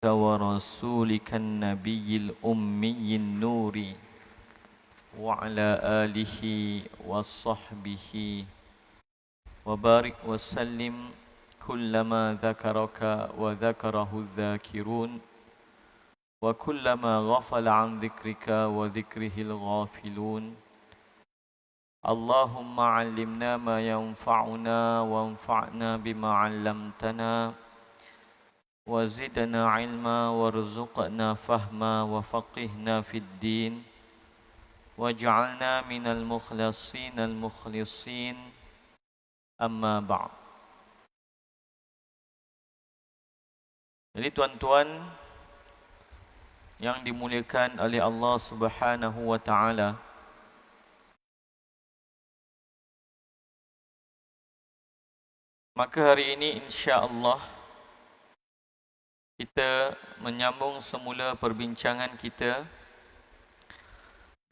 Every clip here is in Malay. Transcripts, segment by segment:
ورسولك النبي الأمي النور وعلى آله وصحبه وبارك وسلم كلما ذكرك وذكره الذاكرون وكلما غفل عن ذكرك وذكره الغافلون اللهم علمنا ما ينفعنا وانفعنا بما علمتنا وزدنا علما وارزقنا فهما وفقهنا في الدين واجعلنا من المخلصين المخلصين أما بعد. Jadi tuan-tuan yang dimuliakan oleh Allah Subhanahu wa taala, maka hari ini insya-Allah kita menyambung semula perbincangan kita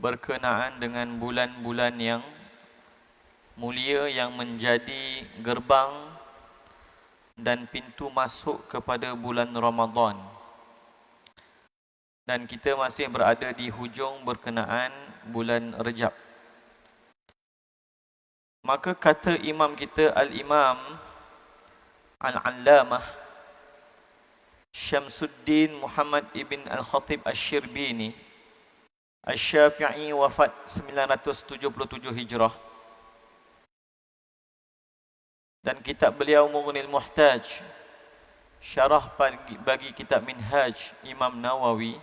berkenaan dengan bulan-bulan yang mulia yang menjadi gerbang dan pintu masuk kepada bulan Ramadan. Dan kita masih berada di hujung berkenaan bulan Rejab. Maka kata imam kita Al-Imam Al-Allamah Syamsuddin Muhammad ibn Al-Khatib Asy-Syirbini Asy-Syafi'i, wafat 977 Hijrah. Dan kitab beliau Mughnil Muhtaj, syarah bagi kitab Minhaj Imam Nawawi,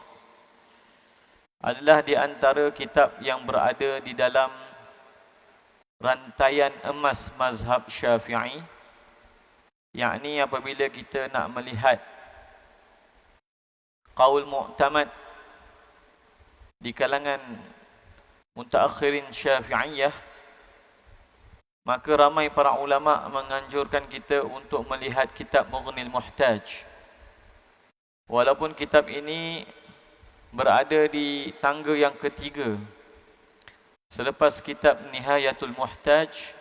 adalah di antara kitab yang berada di dalam rantaian emas mazhab Syafi'i. Yakni apabila kita nak melihat qaul mu'tamad di kalangan mutaakhirin Syafi'iyah, maka ramai para ulama menganjurkan kita untuk melihat kitab Mughnil Muhtaj. Walaupun kitab ini berada di tangga yang ketiga selepas kitab Nihayatul Muhtaj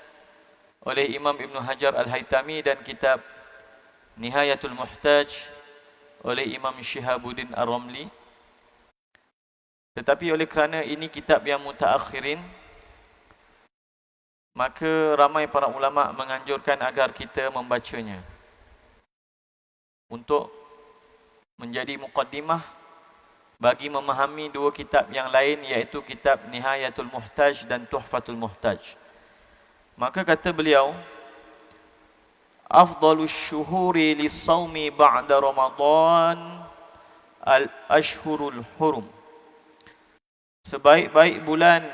oleh Imam Ibn Hajar Al-Haytami dan kitab Nihayatul Muhtaj oleh Imam Syihabuddin Ar-Ramli. Tetapi oleh kerana ini kitab yang mutaakhirin, maka ramai para ulama menganjurkan agar kita membacanya untuk menjadi muqaddimah bagi memahami dua kitab yang lain, iaitu kitab Nihayatul Muhtaj dan Tuhfatul Muhtaj. Maka kata beliau, afdalus syuhuri lis-shaumi ba'da Ramadan al-ashhurul hurum. Sebaik-baik bulan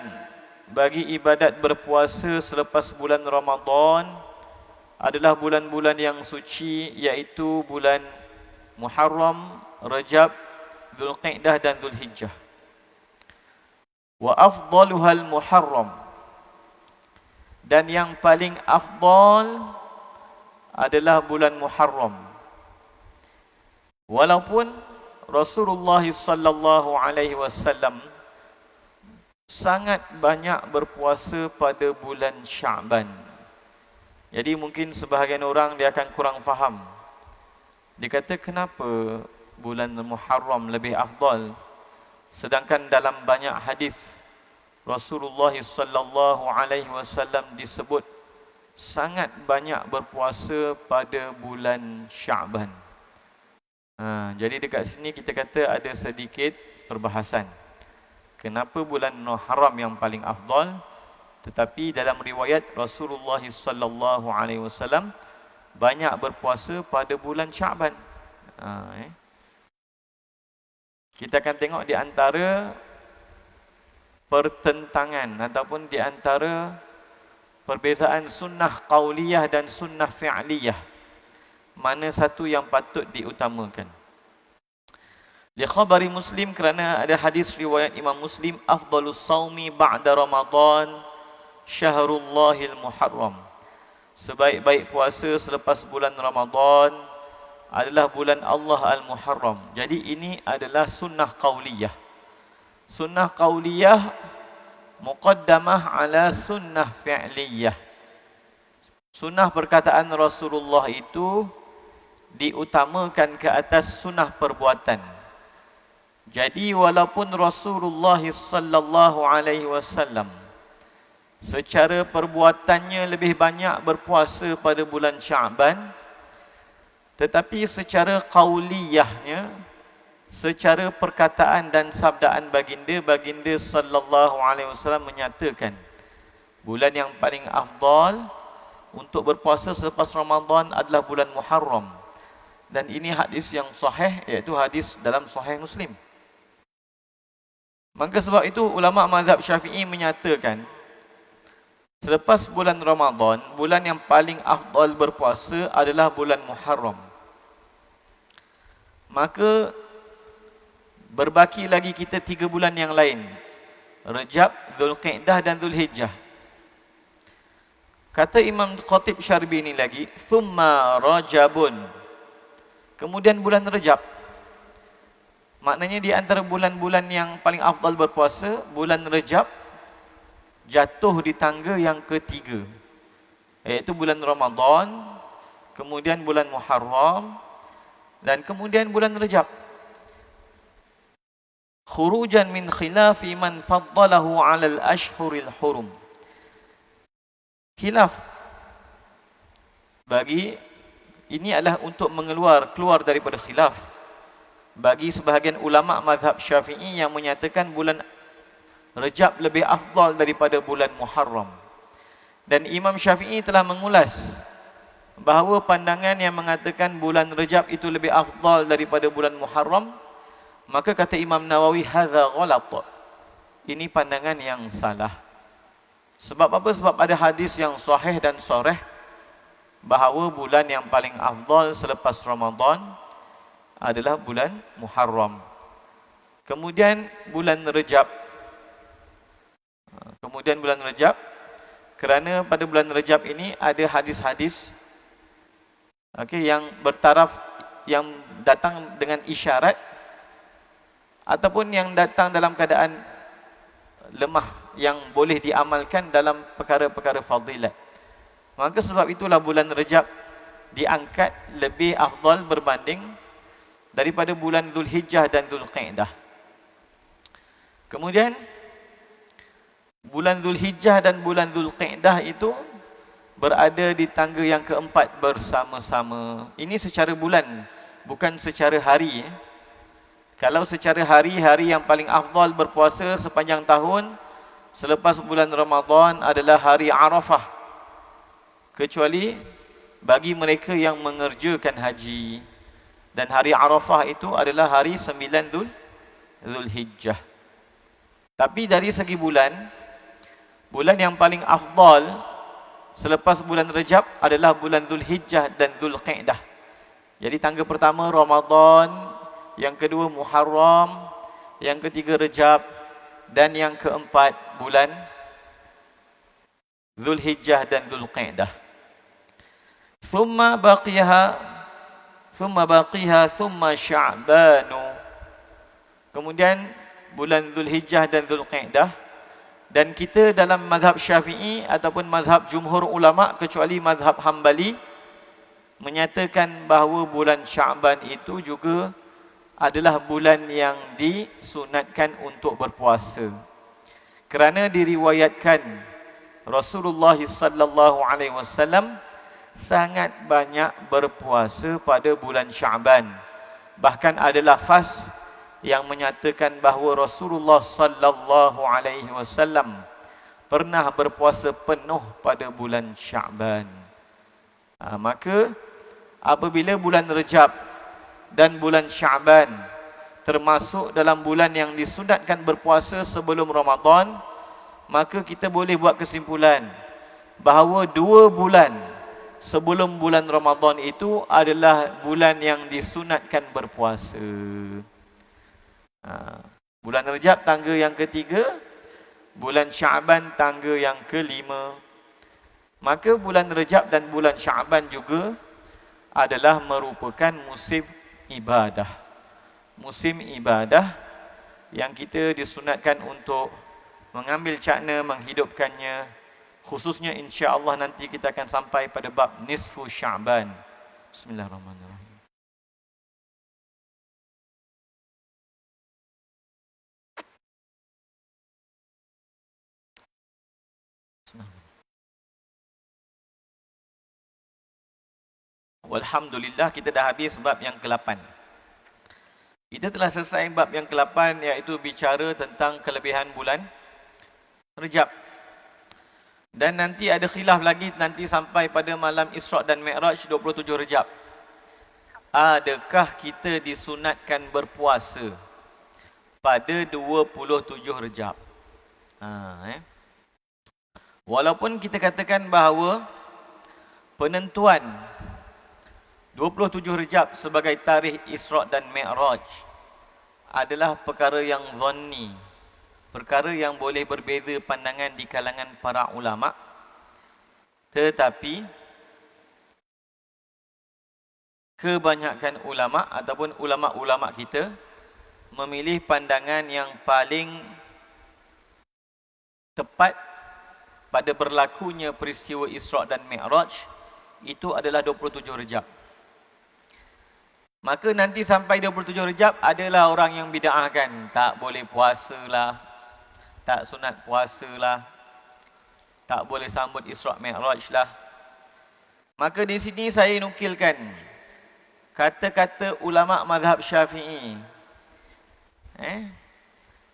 bagi ibadat berpuasa selepas bulan Ramadan adalah bulan-bulan yang suci, iaitu bulan Muharram, Rajab, Dzulqa'dah dan Dzulhijjah. Wa afdaluhal Muharram, dan yang paling afdal adalah bulan Muharram. Walaupun Rasulullah sallallahu alaihi wasallam sangat banyak berpuasa pada bulan Sya'ban. Jadi mungkin sebahagian orang dia akan kurang faham. Dia kata, kenapa bulan Muharram lebih afdal, sedangkan dalam banyak hadis Rasulullah sallallahu alaihi wasallam disebut sangat banyak berpuasa pada bulan Sya'ban. Jadi dekat sini kita kata ada sedikit perbahasan. Kenapa bulan Muharram yang paling afdal? Tetapi dalam riwayat Rasulullah sallallahu alaihi wasallam banyak berpuasa pada bulan Sya'ban. Kita akan tengok di antara pertentangan ataupun di antara perbezaan sunnah qauliyah dan sunnah fi'liyah, mana satu yang patut diutamakan. Li khabari Muslim, kerana ada hadis riwayat Imam Muslim, afdalus shaumi ba'da Ramadan syahrullahil Muharram. Sebaik-baik puasa selepas bulan Ramadan adalah bulan Allah Al-Muharram. Jadi ini adalah sunnah qauliyah. Sunnah qauliyah muqaddamah ala sunnah fi'liyah. Sunnah perkataan Rasulullah itu diutamakan ke atas sunnah perbuatan. Jadi walaupun Rasulullah sallallahu alaihi wasallam secara perbuatannya lebih banyak berpuasa pada bulan Sya'ban, tetapi secara qauliyahnya, secara perkataan dan sabdaan baginda sallallahu alaihi wasallam menyatakan bulan yang paling afdal untuk berpuasa selepas Ramadan adalah bulan Muharram. Dan ini hadis yang sahih, iaitu hadis dalam Sahih Muslim. Maka sebab itu ulama mazhab Syafi'i menyatakan selepas bulan Ramadan, bulan yang paling afdal berpuasa adalah bulan Muharram. Maka berbaki lagi kita 3 bulan yang lain, Rajab, Zulqa'dah dan Zulhijjah. Kata Imam Khatib Syarbini lagi, thumma Rajabun, kemudian bulan Rajab. Maknanya di antara bulan-bulan yang paling afdal berpuasa, bulan Rajab jatuh di tangga yang ketiga, iaitu bulan Ramadan, kemudian bulan Muharram, dan kemudian bulan Rajab. Khurujan min khilafi man faddalahu 'ala al-ashhuril hurum. Khilaf bagi ini adalah untuk keluar daripada khilaf bagi sebahagian ulama mazhab Syafi'i yang menyatakan bulan Rajab lebih afdal daripada bulan Muharram. Dan Imam Syafi'i telah mengulas bahawa pandangan yang mengatakan bulan Rajab itu lebih afdal daripada bulan Muharram, maka kata Imam Nawawi, hadza ghalat. Ini pandangan yang salah. Sebab apa? Sebab ada hadis yang sahih dan sharih bahawa bulan yang paling afdal selepas Ramadan adalah bulan Muharram. Kemudian bulan Rajab. Kerana pada bulan Rajab ini ada hadis-hadis yang bertaraf, yang datang dengan isyarat ataupun yang datang dalam keadaan lemah, yang boleh diamalkan dalam perkara-perkara fadilat. Maka sebab itulah bulan Rajab diangkat lebih afdal berbanding daripada bulan Zulhijjah dan Zulqa'dah. Kemudian bulan Zulhijjah dan bulan Zulqa'dah itu berada di tangga yang keempat bersama-sama. Ini secara bulan, bukan secara hari. Kalau secara hari, hari yang paling afdal berpuasa sepanjang tahun selepas bulan Ramadan adalah hari Arafah, kecuali bagi mereka yang mengerjakan haji. Dan hari Arafah itu adalah hari 9 Zulhijjah. Tapi dari segi bulan yang paling afdal selepas bulan Rajab adalah bulan Zulhijjah dan Zulqa'dah. Jadi tangga pertama Ramadan, yang kedua Muharram, yang ketiga Rajab, dan yang keempat bulan Zulhijjah dan Zulqa'dah. Thumma Sya'banu. Kemudian bulan Zulhijjah dan Zulqa'dah. Dan kita dalam mazhab Syafi'i ataupun mazhab jumhur ulama kecuali mazhab Hambali menyatakan bahawa bulan Sya'ban itu juga adalah bulan yang disunatkan untuk berpuasa. Kerana diriwayatkan Rasulullah sallallahu alaihi wasallam sangat banyak berpuasa pada bulan Sya'ban. Bahkan ada lafaz yang menyatakan bahawa Rasulullah sallallahu alaihi wasallam pernah berpuasa penuh pada bulan Sya'ban. Maka apabila bulan Rajab dan bulan Sya'ban termasuk dalam bulan yang disunatkan berpuasa sebelum Ramadan, maka kita boleh buat kesimpulan bahawa 2 bulan sebelum bulan Ramadan itu adalah bulan yang disunatkan berpuasa. Bulan Rajab tangga yang ketiga, bulan Sya'ban tangga yang kelima. Maka bulan Rajab dan bulan Sya'ban juga adalah merupakan musim ibadah. Musim ibadah yang kita disunatkan untuk mengambil cakna, menghidupkannya. Khususnya insya-Allah nanti kita akan sampai pada bab nisfu Sya'ban. Bismillahirrahmanirrahim. Walhamdulillah kita dah habis bab yang ke-8. Kita telah selesai bab yang ke-8, iaitu bicara tentang kelebihan bulan Rejab. Dan nanti ada khilaf lagi nanti sampai pada malam Isra' dan Mi'raj 27 Rejab. Adakah kita disunatkan berpuasa pada 27 Rejab? Walaupun kita katakan bahawa penentuan 27 Rejab sebagai tarikh Isra' dan Mi'raj adalah perkara yang zanni, perkara yang boleh berbeza pandangan di kalangan para ulama, tetapi kebanyakan ulama ataupun ulama-ulama kita memilih pandangan yang paling tepat pada berlakunya peristiwa Isra' dan Mi'raj itu adalah 27 Rejab. Maka nanti sampai 27 Rejab adalah orang yang bid'ahkan, tak boleh puasalah, tak sunat puasalah, tak boleh sambut Isra' Mi'raj lah. Maka di sini saya nukilkan kata-kata ulama mazhab Syafi'i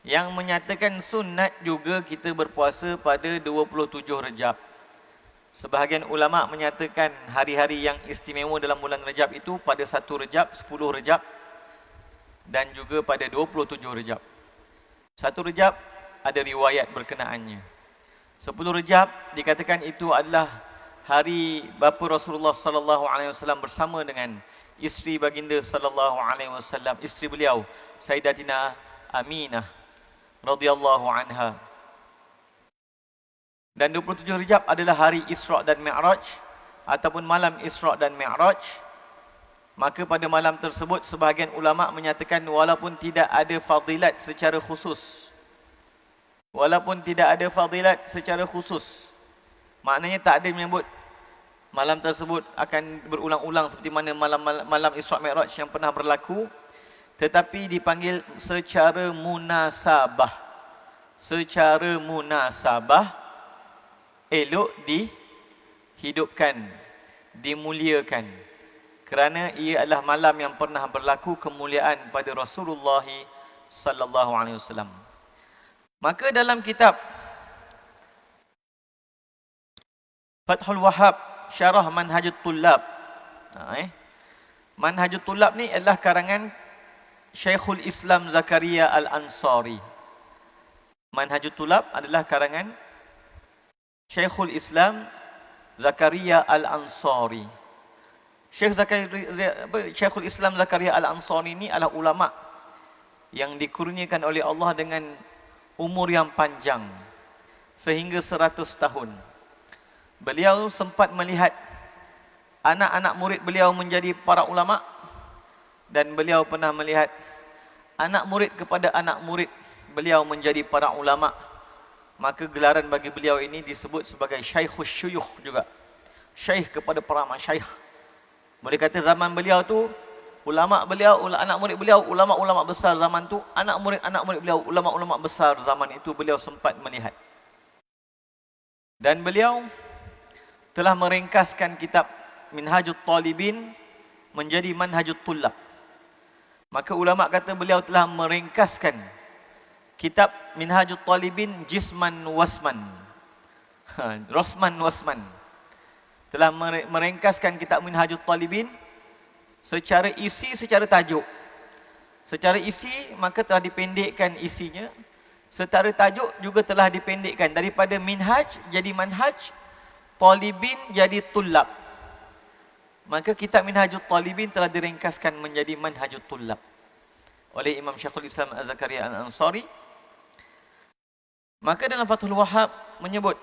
yang menyatakan sunat juga kita berpuasa pada 27 Rejab. Sebahagian ulama menyatakan hari-hari yang istimewa dalam bulan Rejab itu pada 1 Rejab, 10 Rejab dan juga pada 27 Rejab. 1 Rejab ada riwayat berkenaannya. 10 Rejab dikatakan itu adalah hari bapa Rasulullah sallallahu alaihi wasallam bersama dengan isteri baginda sallallahu alaihi wasallam, isteri beliau Sayyidatina Aminah radhiyallahu anha. Dan 27 Rejab adalah hari Isra' dan Mi'raj ataupun malam Isra' dan Mi'raj. Maka pada malam tersebut sebahagian ulama menyatakan walaupun tidak ada fadilat secara khusus. Walaupun tidak ada fadilat secara khusus. Maknanya tak ada menyebut malam tersebut akan berulang-ulang seperti mana malam Isra' Mi'raj yang pernah berlaku. Tetapi dipanggil secara munasabah. Secara munasabah elok dihidupkan, dimuliakan. Kerana ia adalah malam yang pernah berlaku kemuliaan pada Rasulullah sallallahu alaihi wasallam. Maka dalam kitab Fathul Wahhab Syarah Manhajut Tullab. Manhajut Tullab ni adalah karangan Syekhul Islam Zakaria Al-Ansari. Manhajut Tullab adalah karangan Syekhul Islam Zakaria Al-Ansari. Syekhul Islam Zakaria Al-Ansari ini adalah ulama yang dikurniakan oleh Allah dengan umur yang panjang sehingga 100 tahun. Beliau sempat melihat anak-anak murid beliau menjadi para ulama dan beliau pernah melihat anak murid kepada anak murid beliau menjadi para ulama. Maka gelaran bagi beliau ini disebut sebagai Syaikhus Syuyukh juga. Syekh kepada para masyayikh. Boleh kata zaman beliau tu, ulama beliau, anak murid beliau, ulama-ulama besar zaman tu, anak murid beliau, ulama-ulama besar zaman itu beliau sempat melihat. Dan beliau telah meringkaskan kitab Minhajut Talibin menjadi Manhajut Tullab. Maka ulama kata beliau telah meringkaskan kitab Minhajut Talibin Jisman Wasman. Rosman Wasman. Telah meringkaskan kitab Minhajut Talibin secara isi, secara tajuk. Secara isi maka telah dipendekkan isinya. Secara tajuk juga telah dipendekkan. Daripada minhaj jadi manhaj, Talibin jadi tullab. Maka kitab Minhajut Talibin telah diringkaskan menjadi Manhajut Tullab oleh Imam Syekhul Islam Az-Zakaria Al-Ansari. Maka dalam Fathul Wahhab menyebut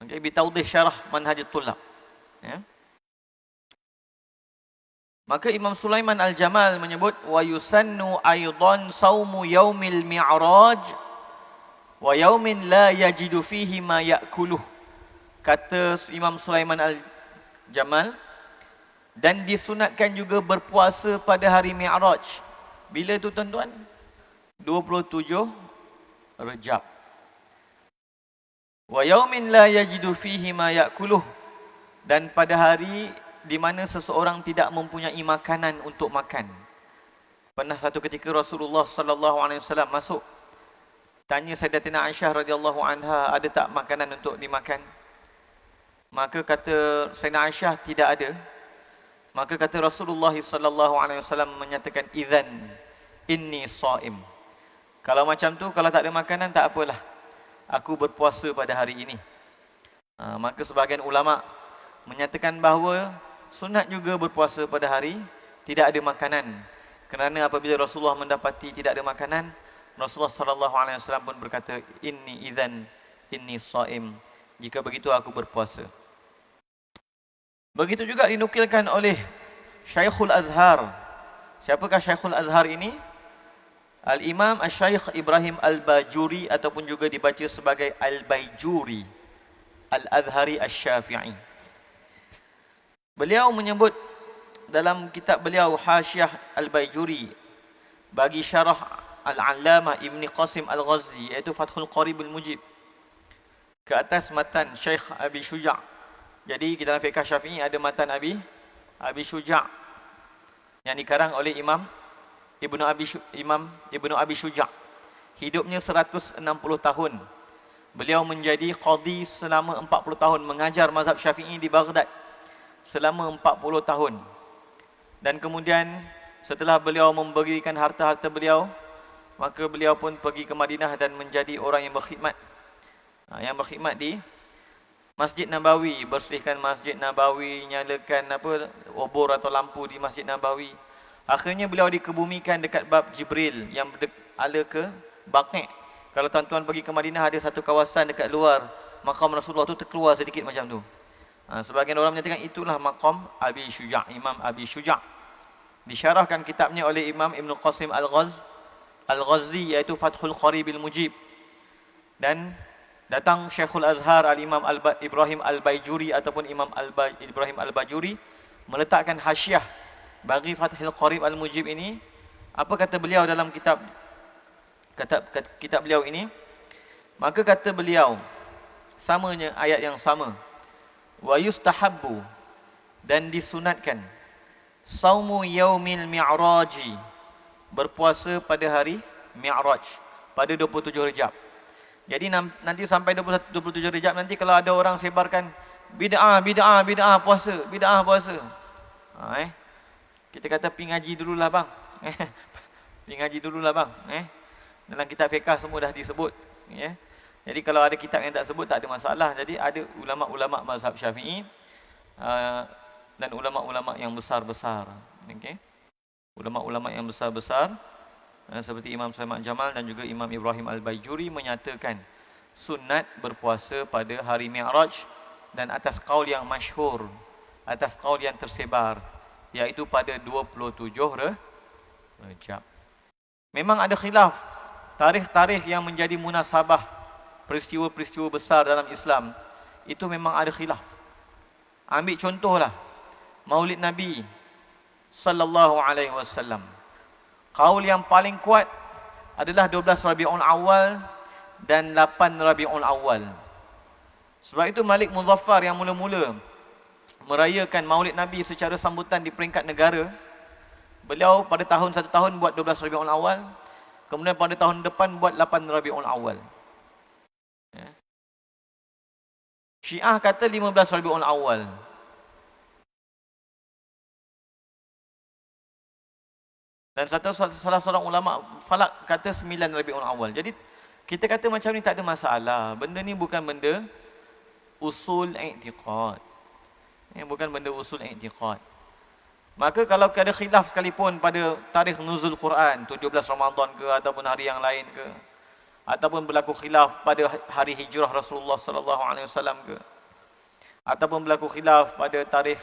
bitawdih syarah Manhajut Tullab. Maka Imam Sulaiman Al-Jamal menyebut wa yusannu aidan saumu yaumil mi'raj wa yaumin la yajidu fihi ma ya'kuluh. Kata Imam Sulaiman Al-Jamal, dan disunatkan juga berpuasa pada hari Mi'raj. Bila tu tuan-tuan? 27 Rejab. Wa yaumin la yajidu fihi ma ya'kuluh. dan pada hari di mana seseorang tidak mempunyai makanan untuk makan. Pernah satu ketika Rasulullah sallallahu alaihi wasallam masuk, tanya Sayyidatina Aisyah radhiyallahu anha, ada tak makanan untuk dimakan? Maka kata Sayyidatina Aisyah, tidak ada. Maka kata Rasulullah sallallahu alaihi wasallam menyatakan, idzan inni shaim. Kalau macam tu, kalau tak ada makanan, tak apalah, aku berpuasa pada hari ini. Maka sebahagian ulama menyatakan bahawa sunat juga berpuasa pada hari tidak ada makanan. Kerana apabila Rasulullah mendapati tidak ada makanan, Rasulullah sallallahu alaihi wasallam pun berkata, inni shaim. Jika begitu aku berpuasa. Begitu juga dinukilkan oleh Syekhul Azhar. Siapakah Syekhul Azhar ini? Al-Imam Asy-Syaikh Ibrahim Al-Bajuri, ataupun juga dibaca sebagai Al-Baijuri, Al-Azhari Asy-Syafi'i. Beliau menyebut dalam kitab beliau Hasyiah Al-Baijuri bagi syarah Al-Allamah Ibn Qasim Al-Ghazi, iaitu Fathul Qarib Al-Mujib, ke atas matan Syekh Abi Syuja'. Jadi dalam fiqh Syafi'i ada matan Abi Syuja' yang dikarang oleh Imam Ibnu Abi Syuja'. Hidupnya 160 tahun. Beliau menjadi qadi selama 40 tahun, mengajar mazhab Syafi'i di Baghdad selama 40 tahun. Dan kemudian setelah beliau memberikan harta-harta beliau, maka beliau pun pergi ke Madinah dan menjadi orang yang berkhidmat. Yang berkhidmat di Masjid Nabawi, bersihkan Masjid Nabawi, nyalakan obor atau lampu di Masjid Nabawi. Akhirnya beliau dikebumikan dekat bab Jibril yang ada ke Baqi'. Kalau tuan-tuan pergi ke Madinah, ada satu kawasan dekat luar maqam Rasulullah tu terkeluar sedikit macam tu. Sebahagian orang menyatakan itulah maqam Abi Syuja', Imam Abi Syuja'. Disyarahkan kitabnya oleh Imam Ibn Qasim Al-Ghazi, iaitu Fathul Qarib Al-Mujib. Dan datang Syekhul Azhar Al-Imam Ibrahim Al-Baijuri ataupun Imam Ibrahim Al-Bajuri meletakkan hasyiah bagi Fathul Qarib Al-Mujib ini. Apa kata beliau dalam kitab beliau ini? Maka kata beliau, samanya ayat yang sama, wa yustahabbu, dan disunatkan, saumu yaumil mi'raji, berpuasa pada hari Mi'raj, pada 27 Rejab. Jadi nanti sampai 27 Rejab nanti kalau ada orang sebarkan bid'ah puasa, kita kata pergi ngaji dululah bang. Pergi ngaji dululah bang. Dalam kitab fiqh semua dah disebut. Jadi kalau ada kitab yang tak sebut, tak ada masalah. Jadi ada ulama-ulama mazhab Syafi'i dan ulama-ulama yang besar-besar. Okay? Ulama-ulama yang besar-besar seperti Imam Sulaiman Jamal dan juga Imam Ibrahim Al-Baijuri menyatakan sunat berpuasa pada hari Mi'raj, dan atas qaul yang masyhur, atas qaul yang tersebar, iaitu pada 27 Rejab. Memang ada khilaf tarikh-tarikh yang menjadi munasabah peristiwa-peristiwa besar dalam Islam, itu memang ada khilaf. Ambil contohlah Maulid Nabi sallallahu alaihi wasallam. Qaul yang paling kuat adalah 12 Rabiul Awal dan 8 Rabiul Awal. Sebab itu Malik Muzaffar yang mula-mula merayakan Maulid Nabi secara sambutan di peringkat negara, beliau pada satu tahun buat 12 Rabiul Awal, kemudian pada tahun depan buat 8 Rabiul Awal. Syiah kata 15 Rabiul Awal. Dan salah seorang ulama falak kata 9 Rabiul Awal. Jadi kita kata macam ni tak ada masalah. Benda ni bukan benda usul i'tiqad. Bukan benda usul i'tiqad. Maka kalau ada khilaf sekalipun pada tarikh nuzul Quran, 17 Ramadan ke ataupun hari yang lain ke, ataupun berlaku khilaf pada hari hijrah Rasulullah sallallahu alaihi wasallam ke, ataupun berlaku khilaf pada tarikh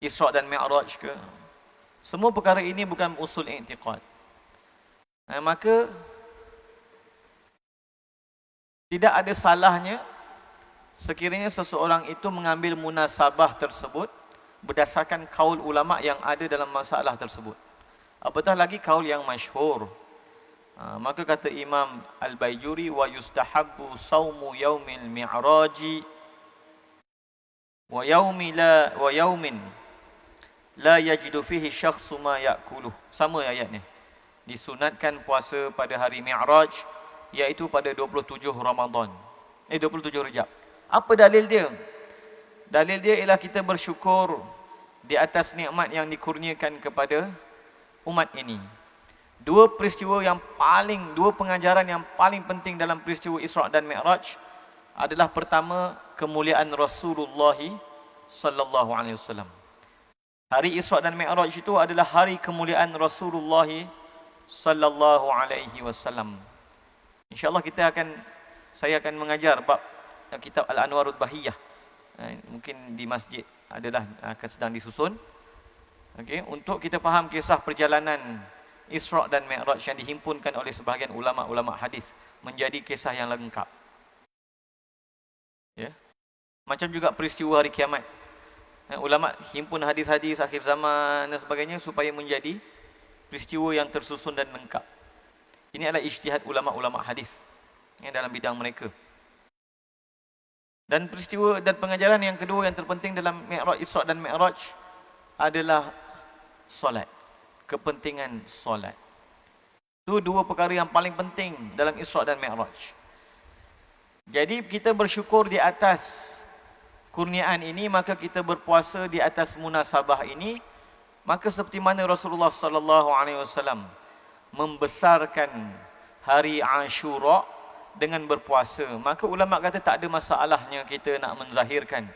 Isra dan Mi'raj ke, semua perkara ini bukan usul i'tiqad. Maka tidak ada salahnya sekiranya seseorang itu mengambil munasabah tersebut berdasarkan kaul ulama yang ada dalam masalah tersebut. Apatah lagi kaul yang masyhur. Maka kata Imam Al-Baijuri, wa yustahabbu saumu yaumil mi'raji wa yaumin la yajidu fihi syakhsu ma ya'kuluh. Sama ayatnya. Disunatkan puasa pada hari Mi'raj, iaitu pada 27 Ramadan. 27 Rejab. Apa dalil dia? Dalil dia ialah kita bersyukur di atas nikmat yang dikurniakan kepada umat ini. Dua pengajaran yang paling penting dalam peristiwa Isra' dan Mi'raj adalah pertama, kemuliaan Rasulullah sallallahu alaihi wasallam. Hari Isra' dan Mi'raj itu adalah hari kemuliaan Rasulullah sallallahu alaihi wasallam. InsyaAllah saya akan mengajar bab kitab Al-Anwarul Bahiyah. Mungkin di masjid akan sedang disusun. Okey, untuk kita faham kisah perjalanan Isra' dan Mi'raj yang dihimpunkan oleh sebahagian ulama-ulama hadis menjadi kisah yang lengkap. Ya. Macam juga peristiwa hari kiamat. Ulama himpun hadis-hadis akhir zaman dan sebagainya supaya menjadi peristiwa yang tersusun dan lengkap. Ini adalah ijtihad ulama-ulama hadis dalam bidang mereka. Dan peristiwa dan pengajaran yang kedua yang terpenting dalam Mi'raj, Isra' dan Mi'raj adalah solat. Kepentingan solat. Itu dua perkara yang paling penting dalam Isra' dan Mi'raj. Jadi kita bersyukur di atas kurniaan ini, maka kita berpuasa di atas munasabah ini, maka seperti mana Rasulullah sallallahu alaihi wasallam membesarkan hari Ashura dengan berpuasa, maka ulama kata tak ada masalahnya kita nak menzahirkan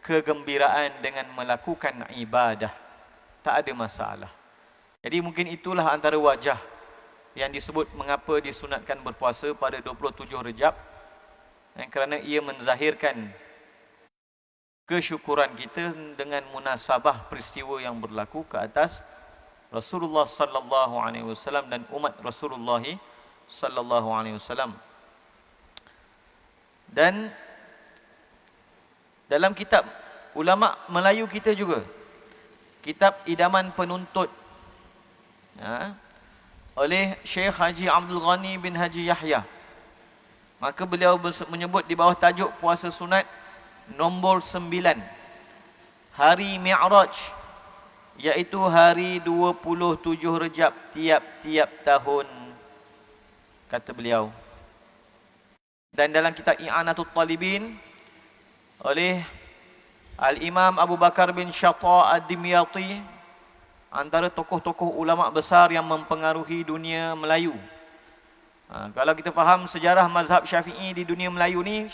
kegembiraan dengan melakukan ibadah. Tak ada masalah. Jadi mungkin itulah antara wajah yang disebut mengapa disunatkan berpuasa pada 27 Rejab, kerana ia menzahirkan kesyukuran kita dengan munasabah peristiwa yang berlaku ke atas Rasulullah sallallahu alaihi wasallam dan umat Rasulullah sallallahu alaihi wasallam. Dan dalam kitab ulama Melayu kita juga, kitab Idaman Penuntut oleh Syekh Haji Abdul Ghani bin Haji Yahya, maka beliau menyebut di bawah tajuk puasa sunat nombor 9, hari Mi'raj, iaitu hari 27 Rejab tiap-tiap tahun, kata beliau. Dan dalam kitab I'anatul Talibin oleh Al-Imam Abu Bakar bin Shatta Ad-Dimyati, antara tokoh-tokoh ulama besar yang mempengaruhi dunia Melayu. Kalau kita faham sejarah mazhab Syafi'i di dunia Melayu ni,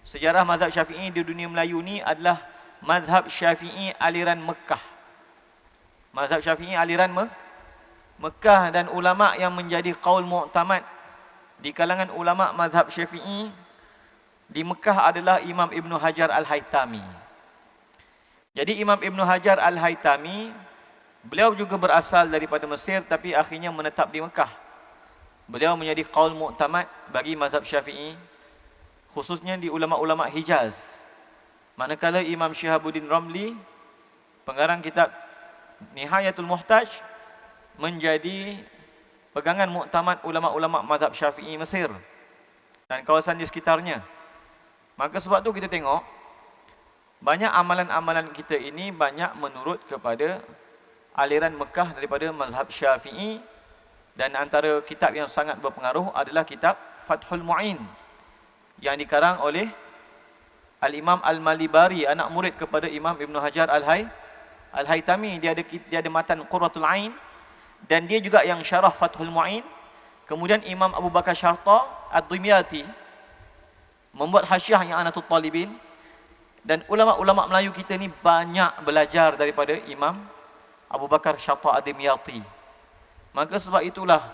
sejarah mazhab Syafi'i di dunia Melayu ni adalah mazhab Syafi'i aliran Mekah. Mazhab Syafi'i aliran Mekah, dan ulama yang menjadi qaul mu'tamad di kalangan ulama mazhab Syafi'i di Mekah adalah Imam Ibn Hajar Al-Haytami. Jadi Imam Ibn Hajar Al-Haytami, beliau juga berasal daripada Mesir tapi akhirnya menetap di Mekah. Beliau menjadi qaul mu'tamad bagi mazhab Syafi'i, khususnya di ulama-ulama Hijaz. Manakala Imam Syihabuddin Ramli, pengarang kitab Nihayatul Muhtaj, menjadi pegangan muktamad ulama-ulama mazhab Syafi'i Mesir dan kawasan di sekitarnya. Maka sebab tu kita tengok banyak amalan-amalan kita ini banyak menurut kepada aliran Mekah daripada mazhab Syafi'i. Dan antara kitab yang sangat berpengaruh adalah kitab Fathul Mu'in yang dikarang oleh Al-Imam Al-Malibari, anak murid kepada Imam Ibn Hajar Al-Haytami. Dia ada matan Qurratul Ain, dan dia juga yang syarah Fathul Mu'in. Kemudian Imam Abu Bakar Shatta Ad-Dimyati membuat hasyiah yang I'anatul Talibin. Dan ulama-ulama Melayu kita ni banyak belajar daripada Imam Abu Bakar Shatta Ad-Dimyati. Maka sebab itulah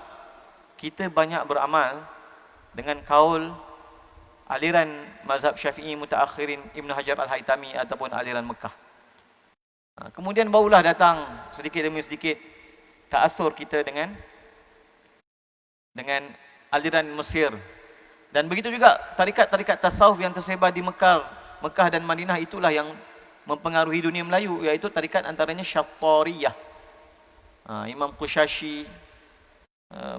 kita banyak beramal dengan kaul aliran mazhab Syafi'i mutaakhirin Ibn Hajar Al-Haytami ataupun aliran Mekah. Kemudian barulah datang sedikit demi sedikit ta'athur kita dengan aliran Mesir. Dan begitu juga tarikat-tarikat tasawuf yang tersebar di Mekah dan Madinah, itulah yang mempengaruhi dunia Melayu, iaitu tarikat antaranya Syattariyah, Imam Qushashi,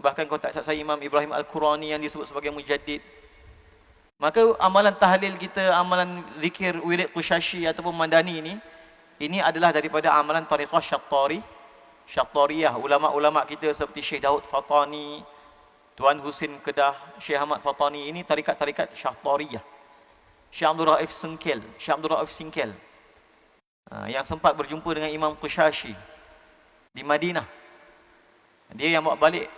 bahkan kontak saya Imam Ibrahim Al-Qurani yang disebut sebagai Mujaddid. Maka amalan tahlil kita, amalan zikir, wirid qushashi ataupun madani ini adalah daripada amalan tariqah Syattariyah. Ulama-ulama kita seperti Syekh Daud Fatani, Tuan Husin Kedah, Syekh Ahmad Fatani, ini tarikat-tarikat Syattariyah. Syekh Abdul Raif Singkel, yang sempat berjumpa dengan Imam Qushashi di Madinah. Dia yang bawa balik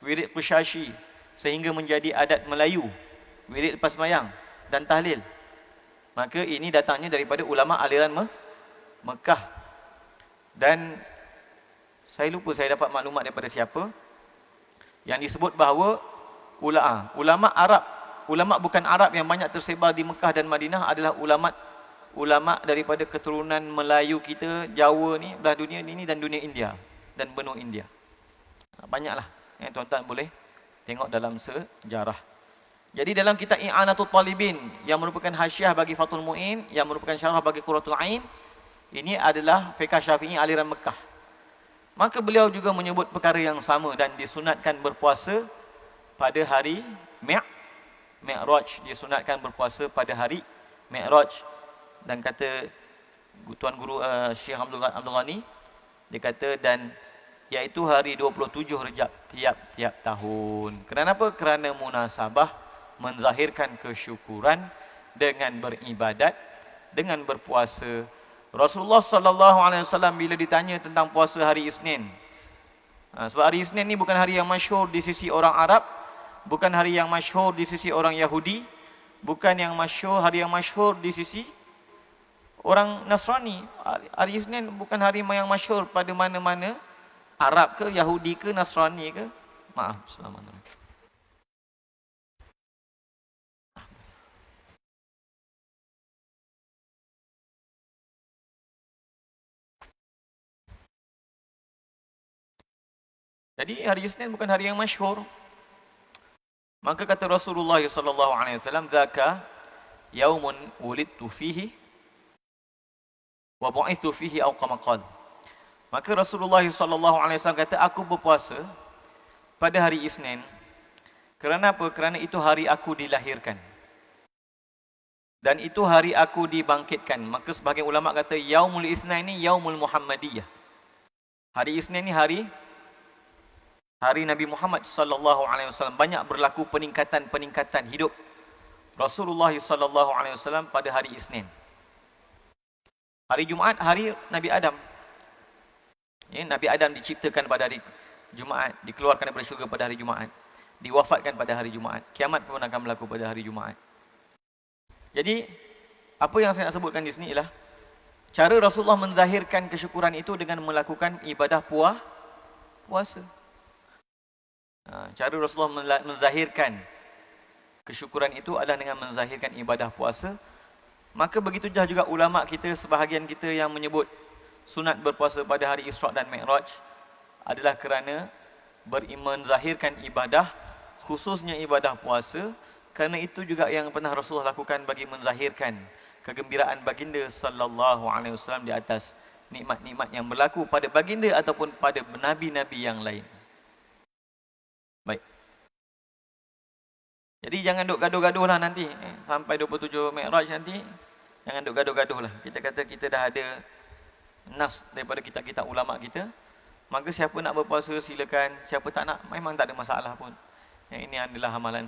wirid Qushashi sehingga menjadi adat Melayu, wirid lepas sembahyang dan tahlil. Maka ini datangnya daripada ulama aliran Mekah. Dan saya lupa saya dapat maklumat daripada siapa yang disebut bahawa ulama Arab, ulama bukan Arab yang banyak tersebar di Mekah dan Madinah adalah ulama daripada keturunan Melayu kita, Jawa ni, belah dunia ini dan dunia India dan benua India. Banyaklah yang tuan-tuan boleh tengok dalam sejarah. Jadi dalam kitab I'anatul Talibin yang merupakan hasyiah bagi Fathul Mu'in, yang merupakan syarah bagi Qurratul Ain, ini adalah fiqh Syafi'i aliran Mekah. Maka beliau juga menyebut perkara yang sama dan disunatkan berpuasa pada hari Mi'raj, disunatkan berpuasa pada hari Mi'raj. Dan kata Tuan Guru Syekh Abdul Ghani, dia kata dan iaitu hari 27 Rejab tiap-tiap tahun. Kenapa? Kerana munasabah menzahirkan kesyukuran dengan beribadat, dengan berpuasa. Rasulullah sallallahu alaihi wasallam bila ditanya tentang puasa hari Isnin, sebab hari Isnin ni bukan hari yang masyhur di sisi orang Arab, bukan hari yang masyhur di sisi orang Yahudi, bukan hari yang masyhur di sisi orang Nasrani. Hari Isnin bukan hari yang masyhur pada mana-mana Arab ke, Yahudi ke, Nasrani ke. Maaf, selamat. Jadi hari Isnin bukan hari yang masyhur. Maka kata Rasulullah sallallahu alaihi wasallam, "Dzaka yaumun wulidtu fihi wa bu'ithtu fihi aw kama qala." Maka Rasulullah SAW kata, aku berpuasa pada hari Isnin. Kerana apa? Kerana itu hari aku dilahirkan. Dan itu hari aku dibangkitkan. Maka sebahagian ulama kata, Yaumul Isnin ini Yaumul Muhammadiyah. Hari Isnin ini hari Nabi Muhammad SAW. Banyak berlaku peningkatan hidup Rasulullah SAW pada hari Isnin. Hari Jumaat, hari Nabi Adam. Nabi Adam diciptakan pada hari Jumaat, dikeluarkan daripada syurga pada hari Jumaat, diwafatkan pada hari Jumaat. Kiamat pun akan berlaku pada hari Jumaat. Jadi, apa yang saya nak sebutkan di sini ialah cara Rasulullah menzahirkan kesyukuran itu dengan melakukan ibadah puasa. Cara Rasulullah menzahirkan kesyukuran itu adalah dengan menzahirkan ibadah puasa. Maka begitu juga ulama kita, sebahagian kita yang menyebut sunat berpuasa pada hari Isra' dan Mi'raj adalah kerana menzahirkan ibadah, khususnya ibadah puasa. Kerana itu juga yang pernah Rasulullah lakukan bagi menzahirkan kegembiraan baginda sallallahu alaihi wasallam di atas nikmat-nikmat yang berlaku pada baginda ataupun pada nabi-nabi yang lain. Baik. Jadi jangan duk gaduh-gaduh lah nanti. Sampai 27 Mi'raj nanti, jangan duk gaduh-gaduh lah. Kita kata kita dah ada nas daripada kitab-kitab ulama kita. Maka siapa nak berpuasa silakan, siapa tak nak memang tak ada masalah pun. Yang ini adalah amalan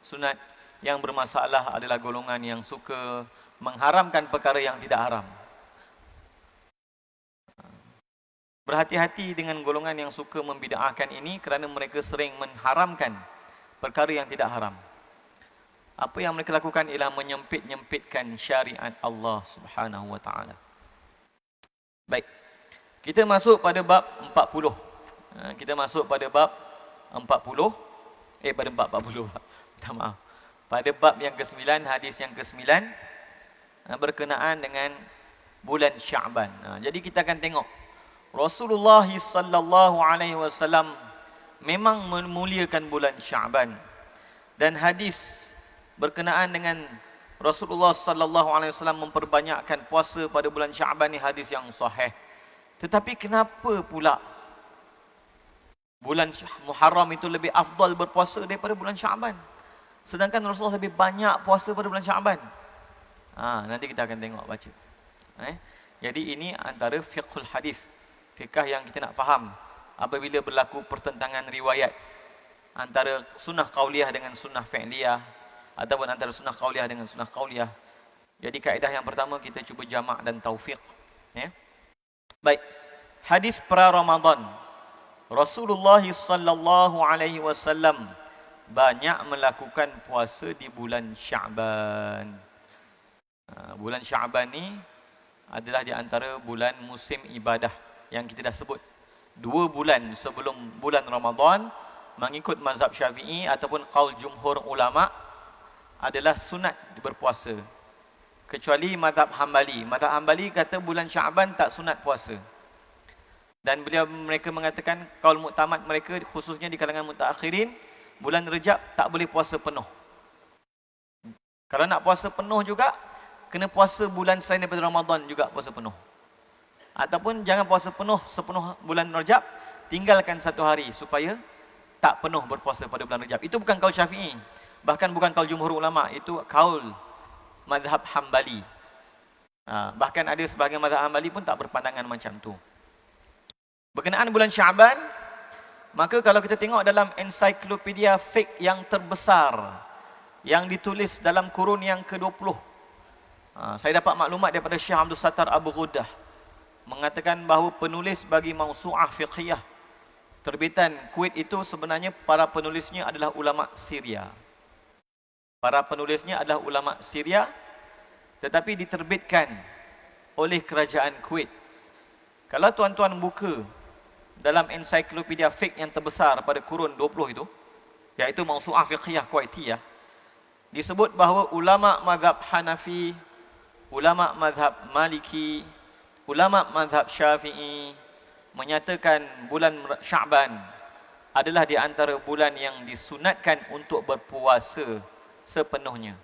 sunat. Yang bermasalah adalah golongan yang suka mengharamkan perkara yang tidak haram. Berhati-hati dengan golongan yang suka membid'ahkan ini kerana mereka sering mengharamkan perkara yang tidak haram. Apa yang mereka lakukan ialah menyempit-nyempitkan syariat Allah Subhanahu wa taala. Baik. Kita masuk pada bab 40. Kita masuk pada bab 40. Pada bab 40. Minta maaf. Pada bab yang ke-9, hadis yang ke-9 berkenaan dengan bulan Sya'ban. Jadi kita akan tengok Rasulullah sallallahu alaihi wasallam memang memuliakan bulan Sya'ban. Dan hadis berkenaan dengan Rasulullah sallallahu alaihi wasallam memperbanyakkan puasa pada bulan Sya'ban ni hadis yang sahih. Tetapi kenapa pula bulan Muharram itu lebih afdal berpuasa daripada bulan Sya'ban? Sedangkan Rasulullah lebih banyak puasa pada bulan Syaban. Nanti kita akan tengok baca. Jadi ini antara fiqhul hadis. Fiqh yang kita nak faham apabila berlaku pertentangan riwayat antara sunnah qauliyah dengan sunnah fi'liyah ataupun antara sunnah qauliyah dengan sunnah qauliyah. Jadi kaedah yang pertama kita cuba jamak dan taufiq, ya. Baik. Hadis pra Ramadan. Rasulullah sallallahu alaihi wasallam banyak melakukan puasa di bulan Sya'ban. Bulan Sya'ban ni adalah di antara bulan musim ibadah yang kita dah sebut. 2 bulan sebelum bulan Ramadan, mengikut mazhab Syafi'i ataupun qaul jumhur ulama, adalah sunat berpuasa. Kecuali mazhab Hambali. Mazhab Hambali kata bulan Sya'ban tak sunat puasa. Dan mereka mengatakan qaul muktamad mereka, khususnya di kalangan mutaakhirin, bulan Rejab tak boleh puasa penuh. Kalau nak puasa penuh juga, kena puasa bulan selain daripada Ramadan juga puasa penuh. Ataupun jangan puasa penuh sepenuh bulan Rajab, tinggalkan 1 hari supaya tak penuh berpuasa pada bulan Rajab. Itu bukan kaul Syafi'i, bahkan bukan kaul jumhur ulama, itu kaul mazhab Hambali. Bahkan ada sebahagian mazhab Hambali pun tak berpandangan macam tu. Berkenaan bulan Sya'ban, maka kalau kita tengok dalam ensiklopedia fiqh yang terbesar yang ditulis dalam kurun yang ke-20, saya dapat maklumat daripada Syekh Abdul Sattar Abu Ghudah, mengatakan bahawa penulis bagi mausu'ah fiqhiyah terbitan Kuwait itu sebenarnya para penulisnya adalah ulama Syria. Para penulisnya adalah ulama Syria, tetapi diterbitkan oleh kerajaan Kuwait. Kalau tuan-tuan buka dalam ensiklopedia fiqh yang terbesar pada kurun 20 itu, iaitu mausu'ah fiqhiyah Kuwaitiyah, disebut bahawa ulama mazhab Hanafi, ulama mazhab Maliki, ulama mazhab Syafi'i menyatakan bulan Sya'ban adalah di antara bulan yang disunatkan untuk berpuasa sepenuhnya.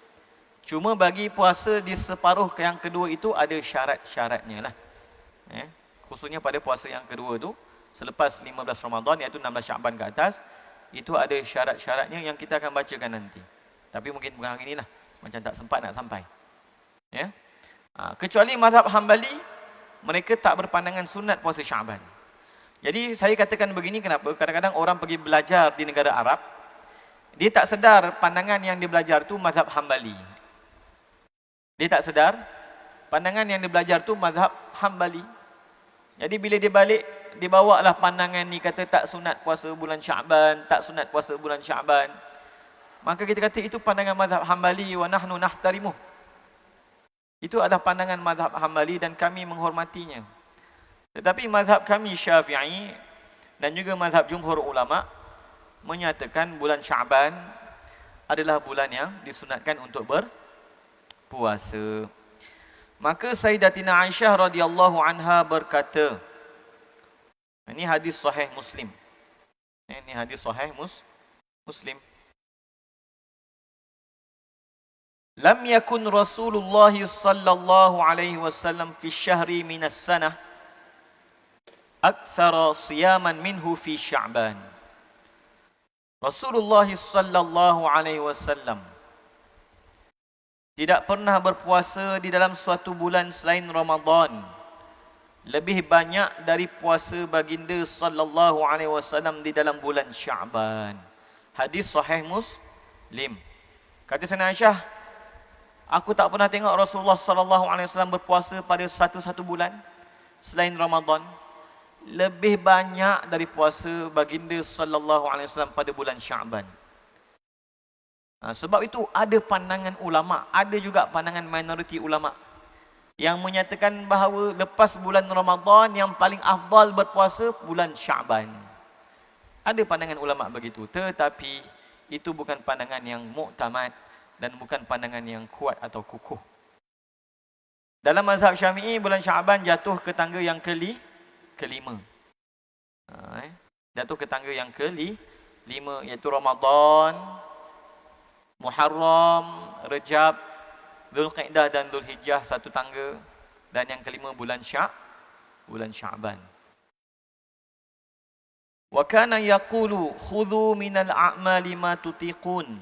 Cuma bagi puasa di separuh yang kedua itu ada syarat-syaratnya lah. Khususnya pada puasa yang kedua tu, selepas 15 Ramadan, iaitu 16 Sya'ban ke atas, itu ada syarat-syaratnya yang kita akan bacakan nanti. Tapi mungkin bukan hari inilah, macam tak sempat nak sampai. Kecuali mazhab Hambali, mereka tak berpandangan sunat puasa Sya'ban. Jadi saya katakan begini, kenapa? Kadang-kadang orang pergi belajar di negara Arab, dia tak sedar pandangan yang dia belajar tu mazhab Hambali. Dia tak sedar pandangan yang dia belajar tu mazhab Hambali. Jadi bila dia balik, dia bawalah pandangan ni, kata tak sunat puasa bulan Sya'ban, tak sunat puasa bulan Sya'ban. Maka kita kata itu pandangan mazhab Hambali, wa nahnu nahtarimuh. Itu adalah pandangan mazhab Hambali dan kami menghormatinya. Tetapi mazhab kami Syafi'i dan juga mazhab jumhur ulama menyatakan bulan Sya'ban adalah bulan yang disunatkan untuk berpuasa. Maka Sayyidatina Aisyah radhiyallahu anha berkata, ini hadis sahih Muslim. Ini hadis sahih Muslim. Lam yakun Rasulullah sallallahu alaihi wasallam fi syahri minas sanah aktsara siyaman minhu fi Sya'ban. Rasulullah sallallahu alaihi wasallam tidak pernah berpuasa di dalam suatu bulan selain Ramadan lebih banyak dari puasa baginda sallallahu alaihi wasallam di dalam bulan Sya'ban. Hadis sahih Muslim. Kata Sayyidina Aisyah, aku tak pernah tengok Rasulullah sallallahu alaihi wasallam berpuasa pada satu bulan selain Ramadan lebih banyak dari puasa baginda sallallahu alaihi wasallam pada bulan Sya'ban. Sebab itu ada pandangan ulama, ada juga pandangan minoriti ulama yang menyatakan bahawa lepas bulan Ramadan yang paling afdal berpuasa bulan Sya'ban. Ada pandangan ulama begitu, tetapi itu bukan pandangan yang muktamad dan bukan pandangan yang kuat atau kukuh. Dalam mazhab Syafi'i, bulan Sya'ban jatuh ke tangga yang kelima. Jatuh ke tangga yang kelima, iaitu Ramadan, Muharram, Rejab, Zulqa'dah dan Zulhijjah satu tangga, dan yang kelima bulan Sya'ban. Wa kana yaqulu khudhu minal a'mali ma tutiqun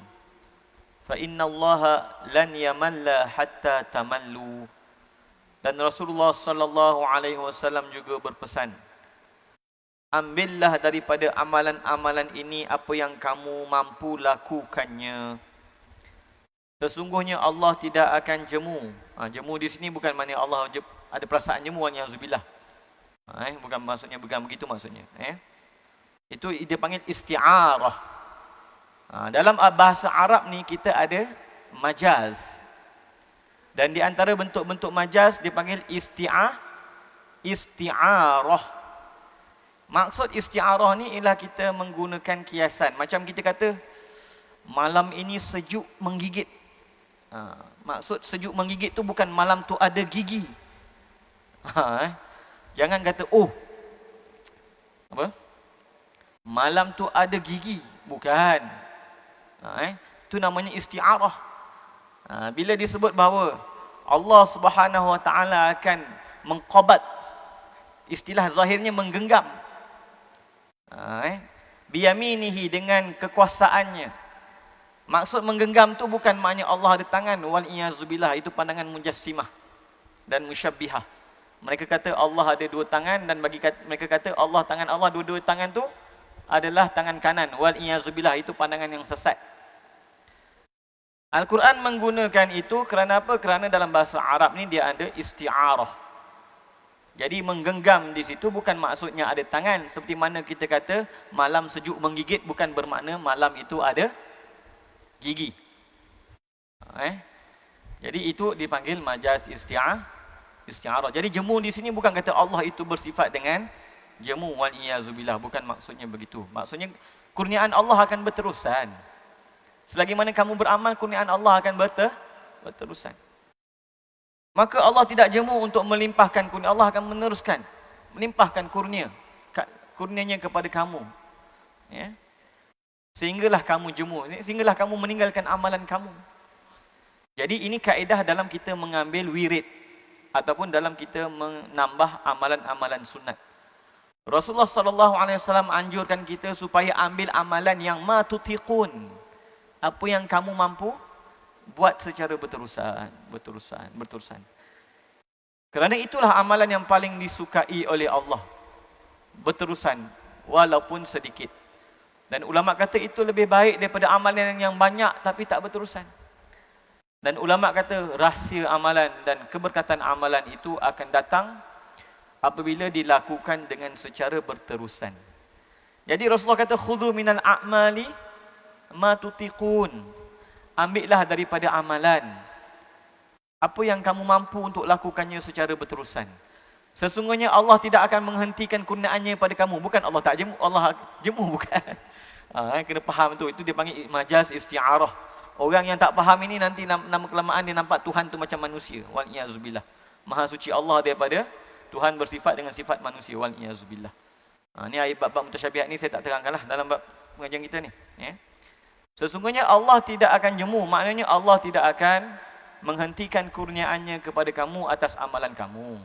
fa innallaha lan yamalla hatta tamallu. Dan Rasulullah sallallahu alaihi wasallam juga berpesan, ambillah daripada amalan-amalan ini apa yang kamu mampu lakukannya. Sesungguhnya Allah tidak akan jemu. Jemu di sini bukan maknanya Allah ada perasaan jemu, waliyahzubillah. Bukan maksudnya, bukan begitu maksudnya. Itu dia panggil isti'arah. Dalam bahasa Arab ni kita ada majaz. Dan di antara bentuk-bentuk majaz dipanggil isti'arah. Maksud isti'arah ni ialah kita menggunakan kiasan. Macam kita kata, malam ini sejuk menggigit. Maksud sejuk menggigit tu bukan malam tu ada gigi. Jangan kata, oh, apa? Malam tu ada gigi. Bukan. Itu namanya isti'arah. Bila disebut bahawa Allah Subhanahu Wa Taala akan mengqabat, istilah zahirnya menggenggam, biyaminihi, dengan kekuasaannya. Maksud menggenggam tu bukan maknanya Allah ada tangan, wal iyazubillah, itu pandangan mujassimah dan musyabbihah. Mereka kata Allah ada dua tangan, dan mereka kata Allah, tangan Allah, dua-dua tangan tu adalah tangan kanan, wal iyazubillah, itu pandangan yang sesat. Al-Quran menggunakan itu kerana apa? Kerana dalam bahasa Arab ni dia ada isti'arah. Jadi menggenggam di situ bukan maksudnya ada tangan, seperti mana kita kata malam sejuk menggigit bukan bermakna malam itu ada gigi. Jadi itu dipanggil majaz isti'arah. Jadi jemu di sini bukan kata Allah itu bersifat dengan jemu, wal iyazubillah, bukan maksudnya begitu. Maksudnya kurniaan Allah akan berterusan. Selagi mana kamu beramal, kurniaan Allah akan berterusan. Maka Allah tidak jemu untuk melimpahkan kurnia. Allah akan meneruskan, melimpahkan kurnianya kepada kamu. Sehinggalah kamu jemu, sehinggalah kamu meninggalkan amalan kamu. Jadi ini kaedah dalam kita mengambil wirid ataupun dalam kita menambah amalan-amalan sunat. Rasulullah sallallahu alaihi wasallam anjurkan kita supaya ambil amalan yang ma tutiqun. Apa yang kamu mampu buat secara berterusan. Kerana itulah amalan yang paling disukai oleh Allah. Berterusan walaupun sedikit. Dan ulama kata itu lebih baik daripada amalan yang banyak tapi tak berterusan. Dan ulama kata rahsia amalan dan keberkatan amalan itu akan datang apabila dilakukan dengan secara berterusan. Jadi Rasulullah kata khudhu minal a'mali ma tutiqun. Ambillah daripada amalan apa yang kamu mampu untuk lakukannya secara berterusan. Sesungguhnya Allah tidak akan menghentikan kurniaannya pada kamu. Bukan Allah tak jemu, Allah jemu, bukan. Kena faham tu. Itu dia panggil majaz isti'arah. Orang yang tak faham ini nanti nama kelamaan dia nampak Tuhan tu macam manusia. Wal iyazubillah. Maha suci Allah daripada Tuhan bersifat dengan sifat manusia. Wal iyazubillah. Ni ayat bab-bab mutasyabihat ni saya tak terangkanlah dalam bab pengajian kita ni. Sesungguhnya Allah tidak akan jemu. Maknanya Allah tidak akan menghentikan kurniaannya kepada kamu atas amalan kamu.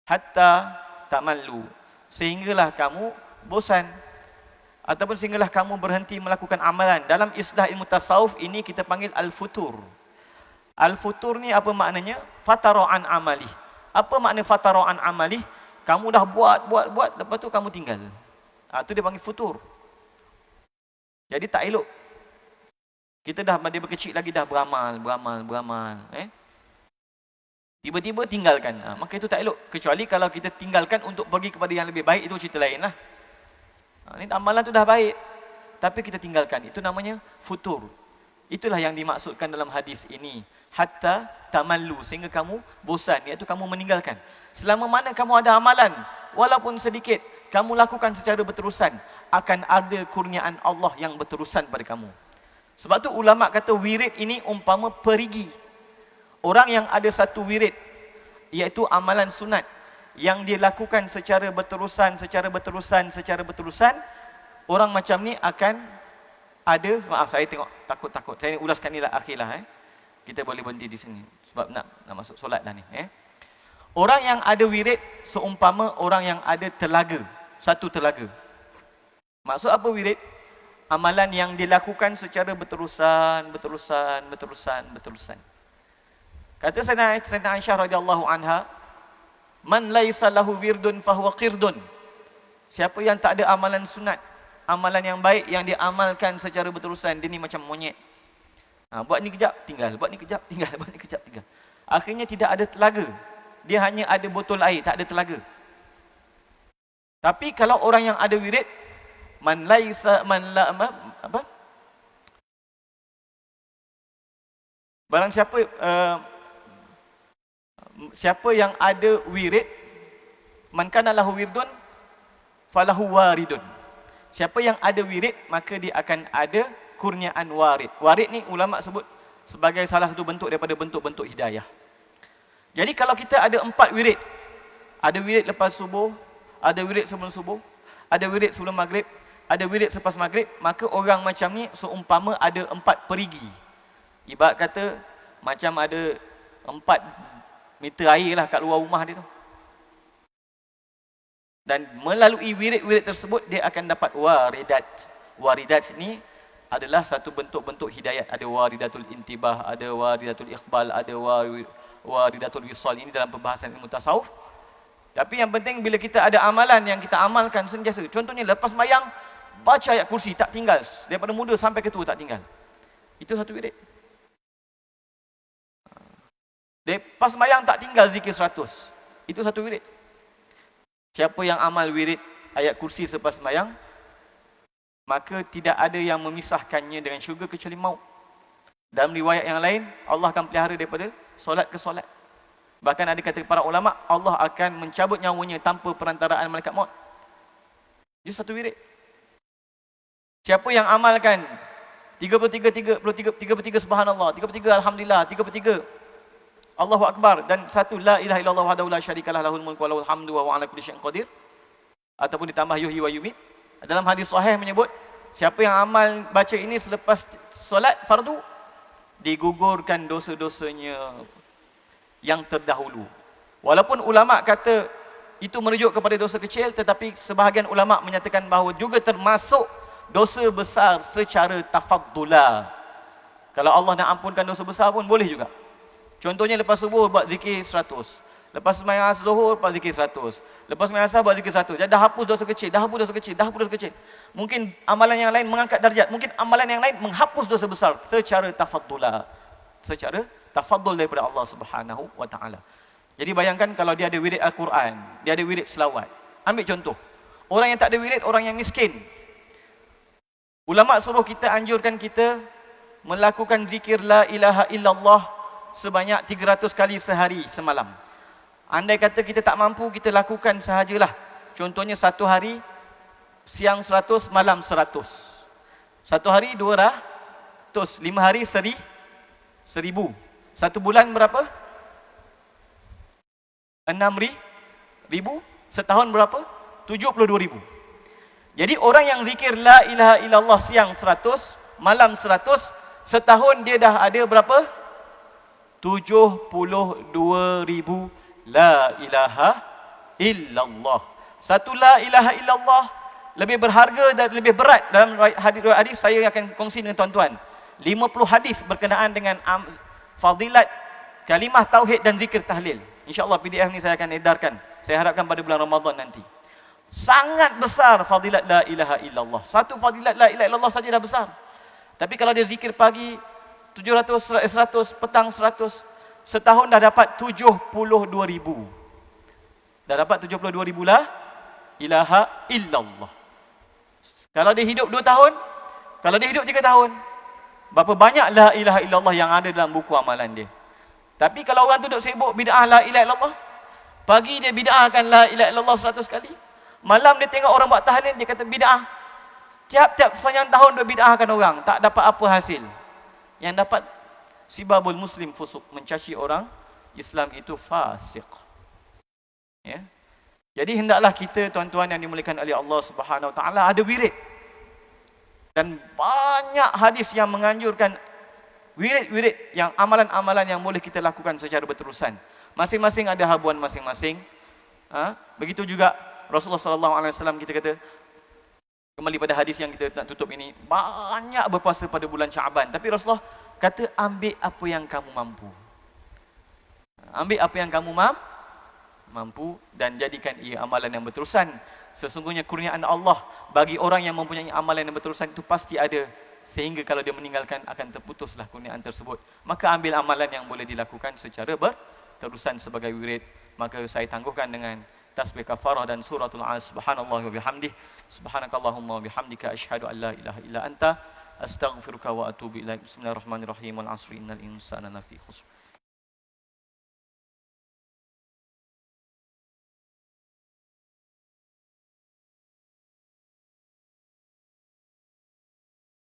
Hatta tamallu. Sehinggalah kamu bosan. Ataupun sehinggalah kamu berhenti melakukan amalan. Dalam istilah ilmu tasawuf ini kita panggil al-futur. Al-futur ni apa maknanya? Fatara'an amalih. Apa makna fatara'an amalih? Kamu dah buat, lepas tu kamu tinggal. Itu dia panggil futur. Jadi tak elok. Kita dah daripada kecil lagi dah beramal. Tiba-tiba tinggalkan. Maka itu tak elok. Kecuali kalau kita tinggalkan untuk pergi kepada yang lebih baik, itu cerita lain lah. Ini amalan tu dah baik, tapi kita tinggalkan. Itu namanya futur. Itulah yang dimaksudkan dalam hadis ini. Hatta tamallu, sehingga kamu bosan, iaitu kamu meninggalkan. Selama mana kamu ada amalan, walaupun sedikit, kamu lakukan secara berterusan, akan ada kurniaan Allah yang berterusan pada kamu. Sebab tu ulama kata wirid ini umpama perigi. Orang yang ada satu wirid, iaitu amalan sunat, yang dia lakukan secara berterusan, orang macam ni akan ada, maaf saya tengok takut. Saya ulaskan ni lah akhirlah. Kita boleh berhenti di sini sebab nak masuk solat dah ni. Orang yang ada wirid seumpama orang yang ada telaga, satu telaga. Maksud apa wirid? amalan yang dilakukan secara berterusan. Kata Sayyidina Aisyah radhiyallahu anha, "Man laisa lahu wirdun fahuwa qirdun." Siapa yang tak ada amalan sunat, amalan yang baik yang diamalkan secara berterusan, dia ni macam monyet. Buat ni kejap, tinggal. Buat ni kejap, tinggal. Buat ni kejap, tinggal. Akhirnya tidak ada telaga. Dia hanya ada botol air, tak ada telaga. Tapi kalau orang yang ada wirid, barang siapa yang ada wirid, man kana lahu wirdun falahu waridun. Siapa yang ada wirid, maka dia akan ada kurniaan warid. Warid ni ulama sebut sebagai salah satu bentuk daripada bentuk-bentuk hidayah. Jadi kalau kita ada 4 wirid, ada wirid lepas subuh, ada wirid sebelum subuh, ada wirid sebelum maghrib, ada wirid selepas maghrib, maka orang macam ni seumpama ada 4 perigi. Ibarat kata macam ada 4 meter air lah kat luar rumah dia tu. Dan melalui wirid-wirid tersebut, dia akan dapat waridat. Waridat ni adalah satu bentuk-bentuk hidayat. Ada waridatul intibah, ada waridatul iqbal, ada waridatul wisal. Ini dalam pembahasan ilmu tasawuf. Tapi yang penting bila kita ada amalan yang kita amalkan sentiasa. Contohnya lepas sembahyang, baca ayat kursi, tak tinggal. Daripada muda sampai ke tua, tak tinggal. Itu satu wirid. Lepas sembahyang tak tinggal zikir 100. Itu satu wirid. Siapa yang amal wirid ayat kursi selepas sembahyang, maka tidak ada yang memisahkannya dengan syurga kecuali maut. Dalam riwayat yang lain, Allah akan pelihara daripada solat ke solat. Bahkan ada kata para ulama, Allah akan mencabut nyawanya tanpa perantaraan malaikat maut. Itu satu wirid. Siapa yang amalkan 33 subhanallah, 33 alhamdulillah, 33 Allahu Akbar, dan 1 la ilaha illallah wahdahu la syarikalah lahul mulku wa lahul hamdu wa huwa ala kulli syai'in qadir, ataupun ditambah yuhyi wa yumiit. Dalam hadis sahih menyebut, siapa yang amal baca ini selepas solat fardu, digugurkan dosa-dosanya yang terdahulu. Walaupun ulama kata itu merujuk kepada dosa kecil, tetapi sebahagian ulama menyatakan bahawa juga termasuk dosa besar secara tafaddulah. Kalau Allah nak ampunkan dosa besar pun boleh juga. Contohnya lepas subuh buat zikir 100. Lepas sembahyang zuhur buat zikir 100. Lepas sembahyang asar buat zikir 100. Jadi dah hapus dosa kecil, dah hapus dosa kecil, dah hapus dosa kecil. Mungkin amalan yang lain mengangkat darjat, mungkin amalan yang lain menghapus dosa besar secara tafaddulah. Secara tafaddul daripada Allah Subhanahu wa taala. Jadi bayangkan kalau dia ada wirid Al-Quran, dia ada wirid selawat. Ambil contoh. Orang yang tak ada wirid, orang yang miskin. Ulama suruh kita, anjurkan kita melakukan zikir la ilaha illallah sebanyak 300 kali sehari semalam. Andai kata kita tak mampu, kita lakukan sahajalah. Contohnya satu hari siang 100, malam 100. Satu hari 200, 5 hari 1000. Satu bulan berapa? 6,000. Setahun berapa? 72,000. Jadi orang yang zikir la ilaha illallah siang 100, malam 100, setahun dia dah ada berapa? 72,000 la ilaha illallah. Satu la ilaha illallah lebih berharga dan lebih berat. Dalam hadis saya akan kongsi dengan tuan-tuan 50 hadis berkenaan dengan fadilat kalimah tauhid dan zikir tahlil. InsyaAllah PDF ni saya akan edarkan. Saya harapkan pada bulan Ramadan nanti. Sangat besar fadilat la ilaha illallah. Satu fadilat la ilaha illallah saja dah besar. Tapi kalau dia zikir pagi 700, 100, petang 100, setahun dah dapat 72,000. Dah dapat 72,000 la ilaha illallah. Kalau dia hidup 2 tahun, kalau dia hidup 3 tahun, berapa banyak la ilaha illallah yang ada dalam buku amalan dia. Tapi kalau orang tu duduk sibuk bid'ah la ilaha illallah, pagi dia bid'ahkan la ilaha illallah 100 kali, malam dia tengok orang buat tahlil, dia kata bid'ah. Tiap-tiap sepanjang tahun dia bid'ahkan orang, tak dapat apa hasil. Yang dapat sibabul muslim fusuk, mencaci orang Islam itu fasik. Ya. Jadi hendaklah kita, tuan-tuan yang dimuliakan oleh Allah Subhanahu wa taala, ada wirid. Dan banyak hadis yang menganjurkan wirid-wirid, yang amalan-amalan yang boleh kita lakukan secara berterusan. Masing-masing ada habuan masing-masing. Begitu juga Rasulullah sallallahu alaihi wasallam, kita kata Kembali pada hadis yang kita nak tutup ini, banyak berpuasa pada bulan Syaban. Tapi Rasulullah kata, ambil apa yang kamu mampu. Ambil apa yang kamu mampu dan jadikan ia amalan yang berterusan. Sesungguhnya kurniaan Allah bagi orang yang mempunyai amalan yang berterusan itu pasti ada. Sehingga kalau dia meninggalkan akan terputuslah kurniaan tersebut. Maka ambil amalan yang boleh dilakukan secara berterusan sebagai wirid. Maka saya tangguhkan dengan tasbih kafarah dan suratul As. Subhanallah wa bihamdih. Subhanakallahumma wa bihamdika asyhadu an la ilaha illa anta astaghfiruka wa atubu ilaik. Bismillahirrahmanirrahim. Wal 'asri innal insana lafi khusr.